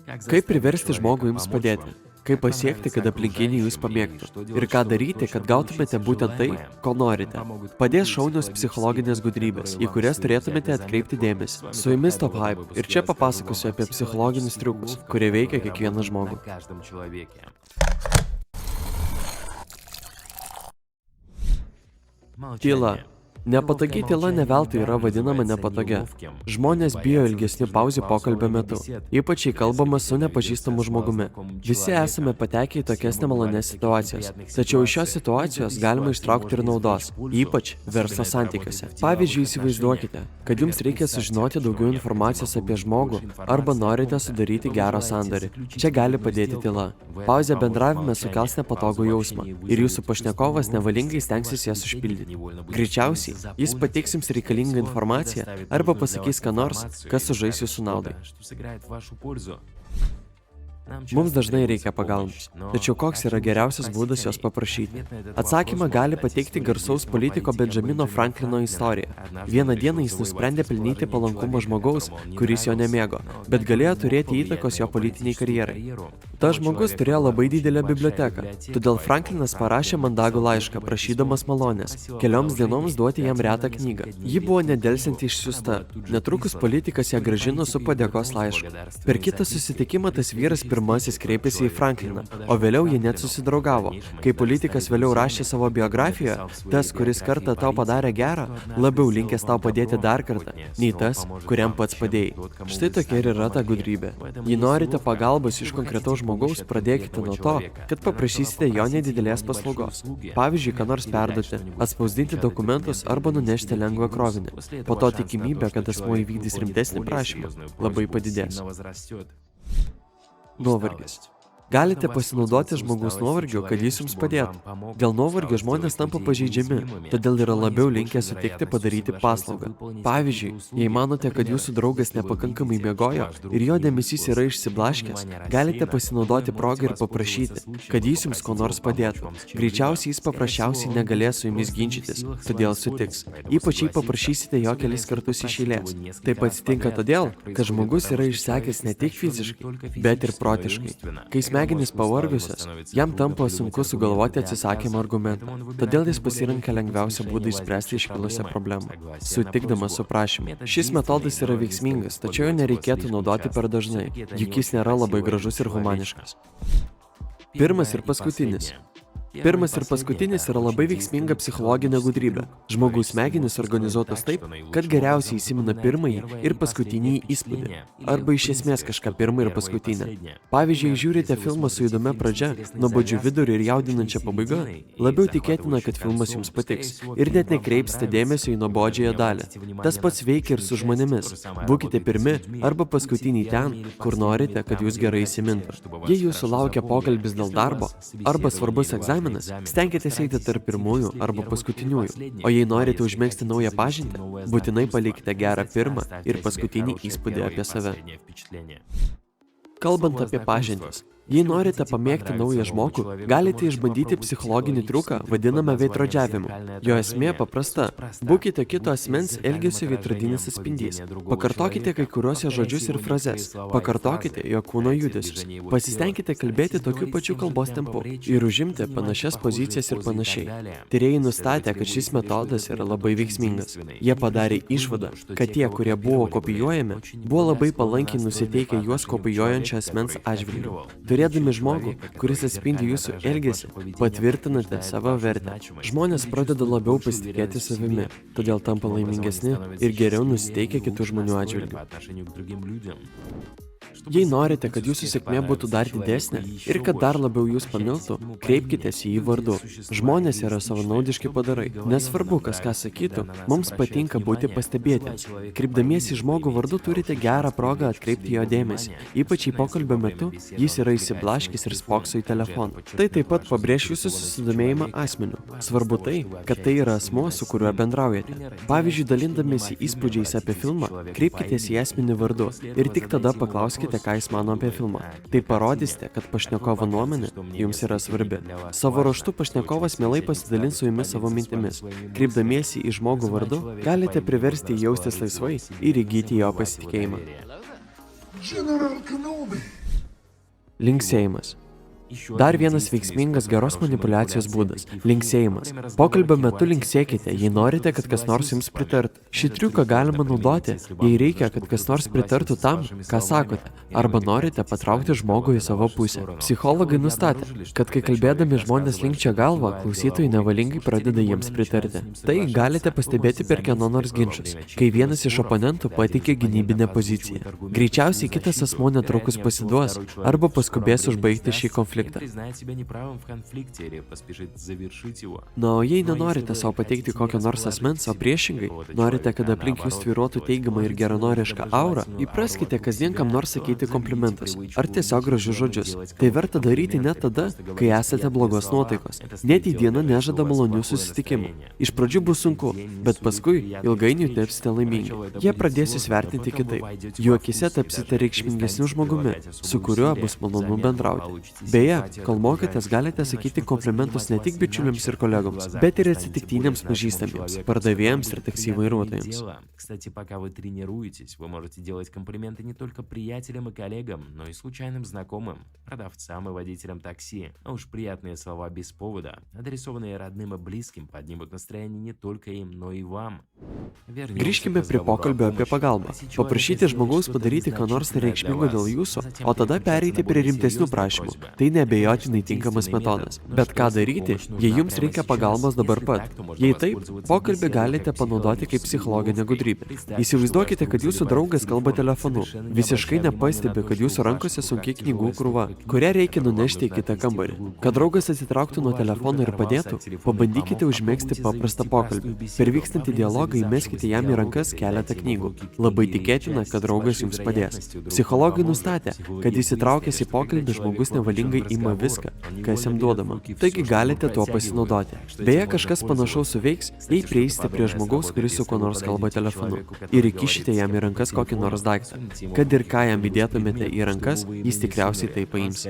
Kaip priversti žmogų jums padėti? Kaip pasiekti, kad aplinkiniai jūs pamėgtų? Ir ką daryti, kad gautumėte būtent tai, ko norite? Padės šaunios psichologinės gudrybės, į kurias turėtumėte atkreipti dėmesį. Su jumis Top Hype ir čia papasakosiu apie psichologinius triukus, kurie veikia kiekvieną žmogų. Tyla. Nepatogi tyla ne veltui yra vadinama nepatogia. Žmonės bijo ilgesnių pauzių pokalbio metu, ypač jei kalbama su nepažįstamu žmogumi. Visi esame patekę į tokias nemalonias situacijas, tačiau iš šios situacijos galima ištraukti ir naudos, ypač verslo santykiuose. Pavyzdžiui, įsivaizduokite, kad jums reikia sužinoti daugiau informacijos apie žmogų arba norite sudaryti gerą sandorį. Čia gali padėti tyla. Pauzė bendravime sukels nepatogų jausmą ir jūsų pašnekovas nevalingai stengsis jas užpildyti. Greičiausiai jis pateiks jums reikalingą informaciją arba pasakys ką nors, kas sužais jūsų naudai. Mums dažnai reikia pagalbos, tačiau koks yra geriausias būdas jos paprašyti? Atsakymą gali pateikti garsaus politiko Benjamino Franklino istorija. Vieną dieną jis nusprendė pelnyti palankumą žmogaus, kuris jo nemėgo, bet galėjo turėti įtakos jo politiniai karjerai. Tas žmogus turėjo labai didelę biblioteką, todėl Franklinas parašė mandagų laišką, prašydamas malonės, kelioms dienoms duoti jam retą knygą. Ji buvo nedelsiant išsiųsta. Netrukus politikas ją grąžino su padėkos laišku. Per kitą susitikimą tas vyras pirmasis kreipėsi į Frankliną, o vėliau jie net susidraugavo. Kai politikas vėliau rašė savo biografijoje, tas, kuris kartą tau padarė gerą, labiau linkęs tau padėti dar kartą, nei tas, kuriam pats padėjai. Štai tokia ir yra ta gudrybė. Jei norite pagalbos iš konkretaus žmogaus, pradėkite nuo to, kad paprašysite jo nedidelės paslaugos. Pavyzdžiui, ką nors perduoti, atspausdinti dokumentus arba nunešti lengvą krovinį. Po to tikimybė, kad asmuo įvykdys rimtesnį prašymą, labai padidės. Nuovargis. Galite pasinaudoti žmogaus nuovargiu, kad jis jums padėtų. Dėl nuovargio žmonės tampa pažeidžiami, todėl yra labiau linkę sutikti padaryti paslaugą. Pavyzdžiui, jei manote, kad jūsų draugas nepakankamai miegojo ir jo dėmesys yra išsiblaškęs, galite pasinaudoti progą ir paprašyti, kad jis jums ko nors padėtų. Greičiausiai jis paprasčiausiai negalės su jumis ginčytis, todėl sutiks. Ypač jei paprašysite jo kelis kartus iš eilės. Taip atsitinka todėl, kad žmogus yra išsekęs ne tik fiziškai, bet ir protiškai. Kai smegenys pavargusios, jam tampa sunku sugalvoti atsisakymą argumentą. Todėl jis pasirenka lengviausią būdą išspręsti iškilusią problemą, sutikdamas su prašymu. Šis metodas yra veiksmingas, tačiau jo nereikėtų naudoti per dažnai, juk jis nėra labai gražus ir humaniškas. Pirmas ir paskutinis. Pirmas ir paskutinis yra labai veiksminga psichologinė gudrybė. Žmogaus smegenys organizuotos taip, kad geriausiai įsimena pirmąjį ir paskutinį įspūdį. Arba iš esmės kažką pirmą ir paskutinę. Pavyzdžiui, žiūrite filmą su įdomia pradžia, nuobodžiu viduriu ir jaudinančia pabaiga, labiau tikėtina, kad filmas jums patiks ir net nekreipsite dėmesio į nuobodžiąją dalį. Tas pats veikia ir su žmonėmis. Būkite pirmi arba paskutiniai ten, kur norite, kad jūs gerai įsimintų. Jei jūsų laukia pokalbis dėl darbo arba svarbus egzaminas, stenkitės eiti tarp pirmųjų arba paskutiniųjų. O jei norite užmegzti naują pažintį, būtinai palikite gerą pirmą ir paskutinį įspūdį apie save. Kalbant apie pažintis, jei norite pamėgti naują žmogų, galite išbandyti psichologinį triuką, vadinamą veidrodžiavimu. Jo esmė paprasta. Būkite kito asmens elgesio veidrodinis atspindys. Pakartokite kai kuriuos jo žodžius ir frazes. Pakartokite jo kūno judesius. Pasistengkite kalbėti tokiu pačiu kalbos tempu ir užimti panašias pozicijas ir panašiai. Tyrėjai nustatė, kad šis metodas yra labai veiksmingas. Jie padarė išvadą, kad tie, kurie buvo kopijuojami, buvo labai palankiai nusiteikę juos kopijuojančio asmens atžvilgiu. Turėdami žmogų, kuris atspindi jūsų elgesį, patvirtinate savo vertę. Žmonės pradeda labiau pasitikėti savimi, todėl tampa laimingesni ir geriau nusiteikę kitų žmonių atžvilgiu. Jei norite, kad jūsų sėkmė būtų dar didesnė ir kad dar labiau jūs pamiltų, kreipkitės į jį vardu. Žmonės yra savanaudiški padarai. Nesvarbu, kas ką sakytų, mums patinka būti pastebėti. Kreipdamiesi į žmogų vardu turite gerą progą atkreipti jo dėmesį. Ypač į pokalbio metu jis yra išsiblaškęs ir spokso į telefoną. Tai taip pat pabrėš jūsų susidomėjimą asmeniu. Svarbu tai, kad tai yra asmuo, su kuriuo bendraujate. Pavyzdžiui, dalindamiesi įspūdžiais apie filmą, kreipkitės į asmenį vardu ir tik tada paklauskite, ką jis mano apie filmą. Tai parodysite, kad pašnekovo nuomonė jums yra svarbi. Savo ruožtu pašnekovas mielai pasidalins su jumis savo mintimis. Kreipdamiesi į žmogų vardu, galite priversti jaustis laisvai ir įgyti jo pasitikėjimą. General Kenobi. Linksėjimas. Dar vienas veiksmingas geros manipuliacijos būdas – linksėjimas. Pokalbio metu linksėkite, jei norite, kad kas nors jums pritartų. Šį triuką galima naudoti, jei reikia, kad kas nors pritartų tam, ką sakote, arba norite patraukti žmogų į savo pusę. Psichologai nustatė, kad kai kalbėdami žmonės linkčia galvą, klausytojai nevalingai pradeda jiems pritarti. Tai galite pastebėti per kieno nors ginčus, kai vienas iš oponentų pateikė gynybinę poziciją. Greičiausiai kitas asmuo netrukus pasiduos arba paskubės užbaigti šį konfliktą. Na, o jei nenorite savo pateikti kokio nors asmens, o priešingai, norite, kad aplink jūs tvyrotų teigiamą ir geranorišką aurą, įpraskite kasdien kam nors sakyti komplimentus ar tiesiog gražius žodžius. Tai verta daryti net tada, kai esate blogos nuotaikos. Net į dieną nežada malonių susitikimų. Iš pradžių bus sunku, bet paskui ilgainiui tapsite laimingi. Jie pradės jūs vertinti kitaip. Jų akyse tapsite reikšmingesniu žmogumi, su kuriuo bus malonu bendrauti. Beje, kol mokotės, galite sakyti komplimentus ne tik bičiuliams ir kolegoms, bet ir atsitiktiniams pažįstamiems, pardavėjams ir taksi vairuotojams. Кстати, пока вы тренируетесь, вы можете делать комплименты не только приятелям и коллегам, но и случайным знакомым, продавцам и водителям такси. А уж приятные слова без повода, адресованные родным и близким, поднимут настроение не только им, но и вам. Grįžkime prie pokalbio apie pagalbą. Paprašyti žmogaus padaryti ką nors nereikšmingo dėl jūsų, o tada pereiti prie rimtesnių prašymų. Tai neabejotinai tinkamas metodas. Bet ką daryti, jei jums reikia pagalbos dabar pat? Jei taip, pokalbį galite panaudoti kaip psichologinę gudrybę. Įsivaizduokite, kad jūsų draugas kalba telefonu. Visiškai nepastebi, kad jūsų rankose sunkiai knygų krūva, kurią reikia nunešti į kitą kambarį. Kad draugas atsitrauktų nuo telefono ir padėtų, pabandykite užmegzti paprastą pokalbį. Per vykstantį dialogą įmeskite jam į rankas keletą knygų. Labai tikėtina, kad draugas jums padės. Psichologai nustatė, kad įsitraukęs į pokalbį žmogus nevalingai ima viską, kas jam duodama. Taigi galite tuo pasinaudoti. Beje, kažkas panašaus suveiks, jei prieisite prie žmogaus, kuris su kuo nors kalba telefonu ir įkišite jam į rankas kokį nors daiktą. Kad ir ką jam įdėtumėte į rankas, jis tikriausiai tai paims.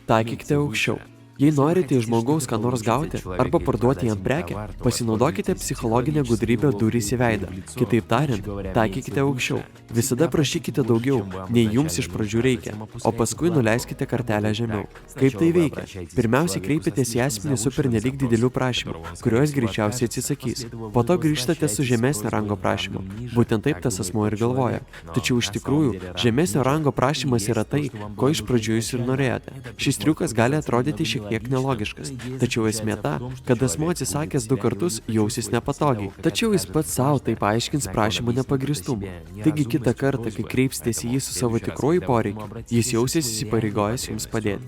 Taikykite aukščiau. Jei norite iš žmogaus ką nors gauti arba parduoti jam prekę, pasinaudokite psichologinę gudrybę durys į veidą. Kitaip tariant, taikykite aukščiau. Visada prašykite daugiau, nei jums iš pradžių reikia, o paskui nuleiskite kartelę žemiau. Kaip tai veikia? Pirmiausiai kreipitės į asmenį su pernelyg didelių prašymų, kuriuos greičiausiai atsisakys. Po to grįžtate su žemesnio rango prašymu. Būtent taip tas asmuo ir galvoja. Tačiau iš tikrųjų, žemesnio rango prašymas yra tai, ko iš pradžių jūs ir norėjote. Šis triukas gali atrodyti šiek tiek nelogiškas. Tačiau esmė ta, kad asmuo atsisakęs 2 kartus jausis nepatogiai. Tačiau jis pats savo taip paaiškins prašymo nepagristumą. Taigi kitą kartą, kai kreipsitės į jį su savo tikruoju poreikiu, jis jausis įsipareigojęs jums padėti.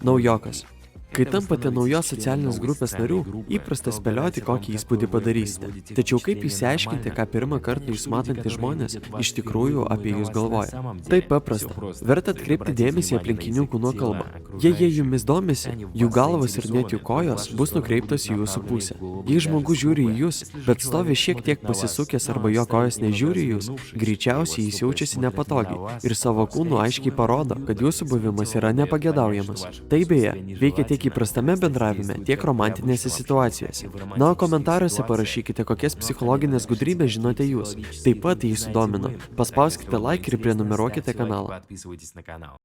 Naujokas. Kai tampate naujos socialinės grupės narių, įprasta spėlioti, kokį įspūdį padarysite. Tačiau kaip išsiaiškinti, ką pirmą kartą jūs matantys žmonės iš tikrųjų apie jūs galvoja? Tai paprasta. Verta atkreipti dėmesį aplinkinių kūno kalbą. Jei jie jumis domisi, jų galvos ir net jų kojos bus nukreiptos į jūsų pusę. Jei žmogus žiūri į jūs, bet stovi šiek tiek pasisukęs arba jo kojos nežiūri į jūs, greičiausiai jis jaučiasi nepatogiai ir savo kūnu aiškiai parodo, kad jūsų buvimas yra nepagėdaujamas. Tai beje, veikia tiek įprastame bendravime, tiek romantinėse situacijose. Na, o komentaruose parašykite, kokias psichologinės gudrybės žinote jūs. Taip pat, jei sudomino, paspauskite like ir prenumeruokite kanalą.